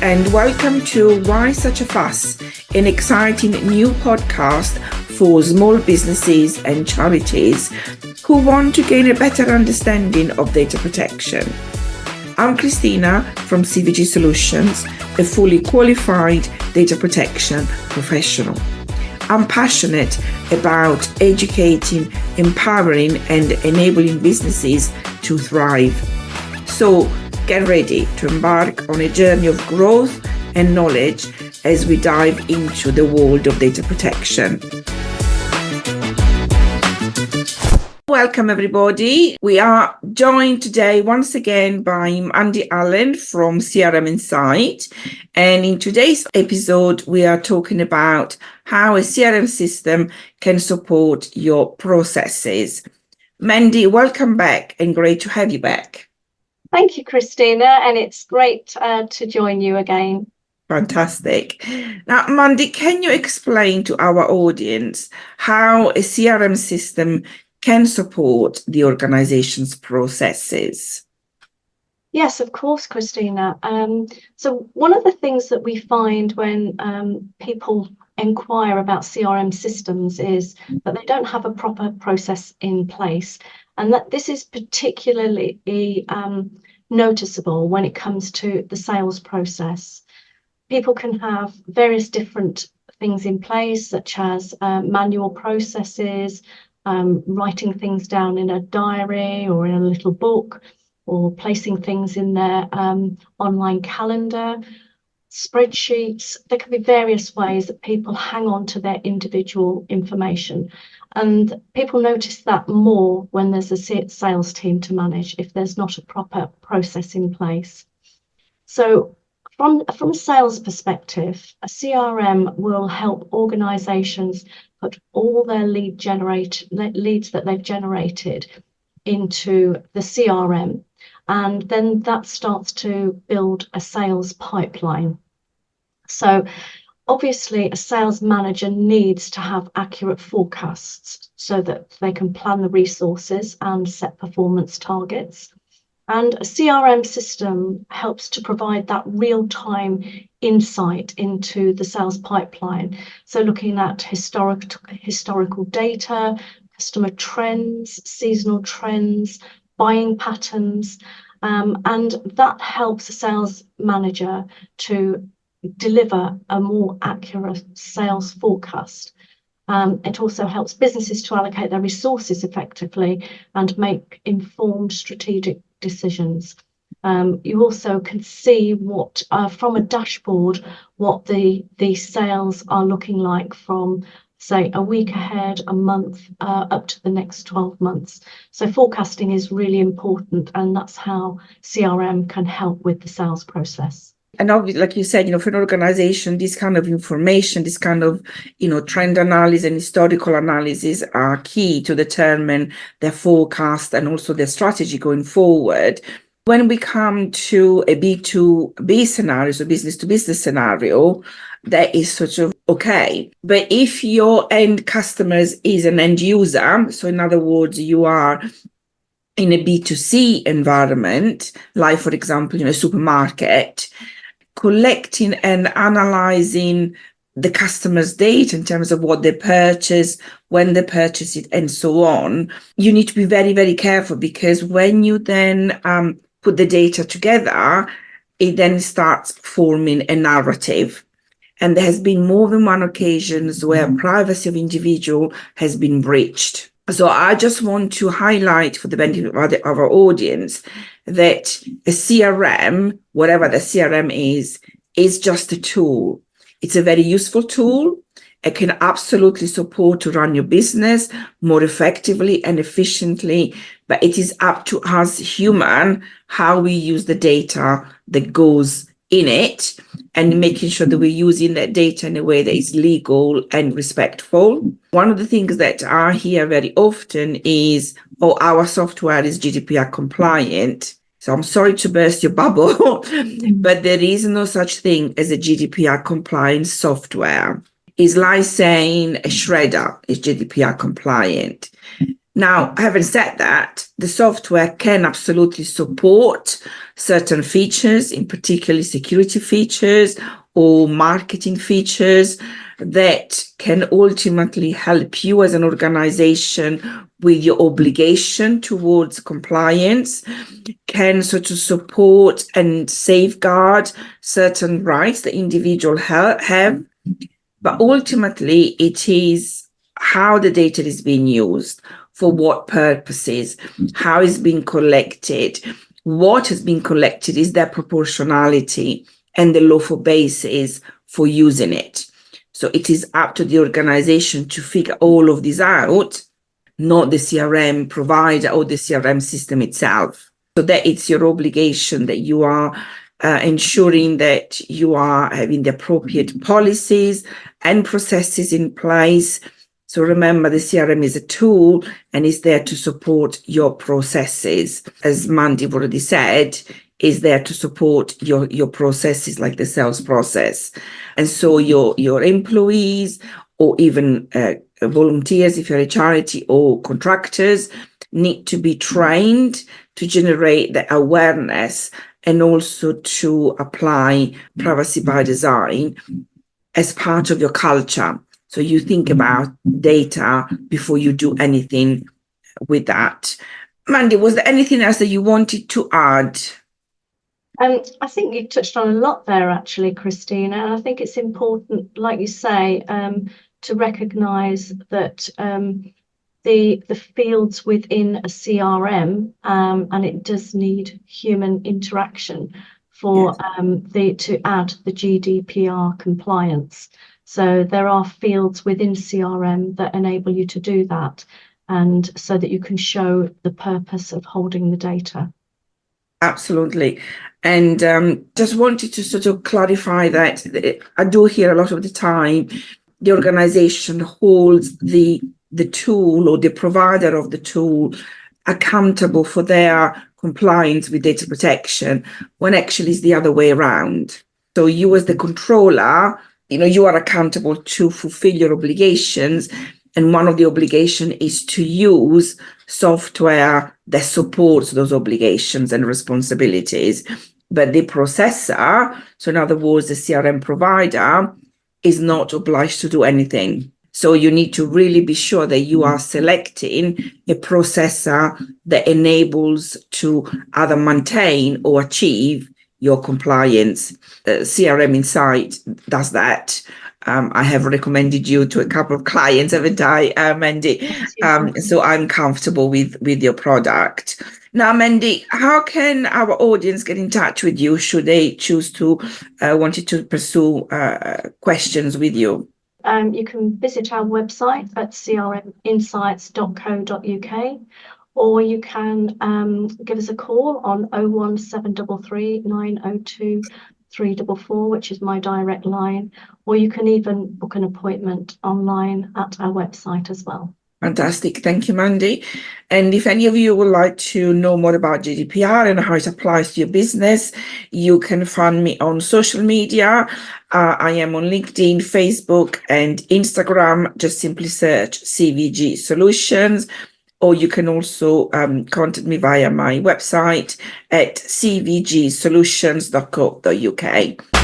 and welcome to Why Such a Fuss, an exciting new podcast for small businesses and charities who want to gain a better understanding of data protection. I'm Christina from CVG Solutions, a fully qualified data protection professional. I'm passionate about educating, empowering, and enabling businesses to thrive. So get ready to embark on a journey of growth and knowledge as we dive into the world of data protection. Welcome, everybody. We are joined today once again by Mandy Allen from CRM Insight. And in today's episode, we are talking about how a CRM system can support your processes. Mandy, welcome back and great to have you back. Thank you, Christina, and it's great to join you again. Fantastic. Now, Mandy, can you explain to our audience how a CRM system can support the organization's processes? Yes, of course, Christina. So one of the things that we find when people inquire about CRM systems is that they don't have a proper process in place, and that this is particularly noticeable when it comes to the sales process. People can have various different things in place, such as manual processes, writing things down in a diary or in a little book, or placing things in their online calendar, spreadsheets. There can be various ways that people hang on to their individual information. And people notice that more when there's a sales team to manage, if there's not a proper process in place. So from a sales perspective, a CRM will help organizations put all their leads that they've generated into the CRM, and then that starts to build a sales pipeline. So obviously, a sales manager needs to have accurate forecasts so that they can plan the resources and set performance targets. And a CRM system helps to provide that real-time insight into the sales pipeline. So looking at historical data, customer trends, seasonal trends, buying patterns, and that helps a sales manager to deliver a more accurate sales forecast. It also helps businesses to allocate their resources effectively and make informed strategic decisions. You also can see what from a dashboard what the sales are looking like from, say, a week ahead, a month, up to the next 12 months. So forecasting is really important, and that's how CRM can help with the sales process. And obviously, like you said, for an organization, this kind of information, this kind of, trend analysis and historical analysis are key to determine their forecast and also their strategy going forward. When we come to a B2B scenario, so business to business scenario, that is sort of okay. But if your end customers is an end user, so in other words, you are in a B2C environment, like, for example, a supermarket, collecting and analyzing the customer's data in terms of what they purchase, when they purchase it, and so on, you need to be very, very careful, because when you then put the data together, it then starts forming a narrative. And there has been more than one occasions where privacy of individual has been breached. So I just want to highlight for the benefit of our audience that a CRM, whatever the CRM is just a tool. It's a very useful tool. It can absolutely support to run your business more effectively and efficiently, but it is up to us human how we use the data that goes in it, and making sure that we're using that data in a way that is legal and respectful. One of the things that I hear very often is, our software is GDPR compliant. So I'm sorry to burst your bubble, but there is no such thing as a GDPR compliant software. It's like saying a shredder is GDPR compliant. Now, having said that, the software can absolutely support certain features, in particular security features or marketing features that can ultimately help you as an organization with your obligation towards compliance, can sort of support and safeguard certain rights that individuals have. But ultimately, it is how the data is being used, for what purposes, how it's being collected, what has been collected, is there proportionality and the lawful basis for using it. So it is up to the organization to figure all of this out, not the CRM provider or the CRM system itself. So that it's your obligation that you are ensuring that you are having the appropriate policies and processes in place. So remember, the CRM is a tool and is there to support your processes. As Mandy already said, is there to support your processes like the sales process. And so your employees or even volunteers, if you're a charity, or contractors, need to be trained to generate the awareness and also to apply privacy by design as part of your culture. So you think about data before you do anything with that. Mandy, was there anything else that you wanted to add? I think you touched on a lot there, actually, Christina. And I think it's important, like you say, to recognise that the fields within a CRM, and it does need human interaction for to add the GDPR compliance. So there are fields within CRM that enable you to do that, and so that you can show the purpose of holding the data. Absolutely. And just wanted to sort of clarify that I do hear a lot of the time the organization holds the tool or the provider of the tool accountable for their compliance with data protection, when actually it's the other way around. So you as the controller, you are accountable to fulfill your obligations. And one of the obligations is to use software that supports those obligations and responsibilities. But the processor, so in other words, the CRM provider, is not obliged to do anything. So you need to really be sure that you are selecting a processor that enables to either maintain or achieve your compliance. CRM Insight does that. I have recommended you to a couple of clients, haven't I, Mandy? So I'm comfortable with your product. Now, Mandy, how can our audience get in touch with you should they choose to wanted to pursue questions with you? You can visit our website at crminsights.co.uk, or you can give us a call on 01733 902 344, which is my direct line, or you can even book an appointment online at our website as well. Fantastic. Thank you, Mandy. And if any of you would like to know more about GDPR and how it applies to your business, you can find me on social media. I am on LinkedIn, Facebook, and Instagram. Just simply search CVG Solutions. Or you can also contact me via my website at cvgsolutions.co.uk.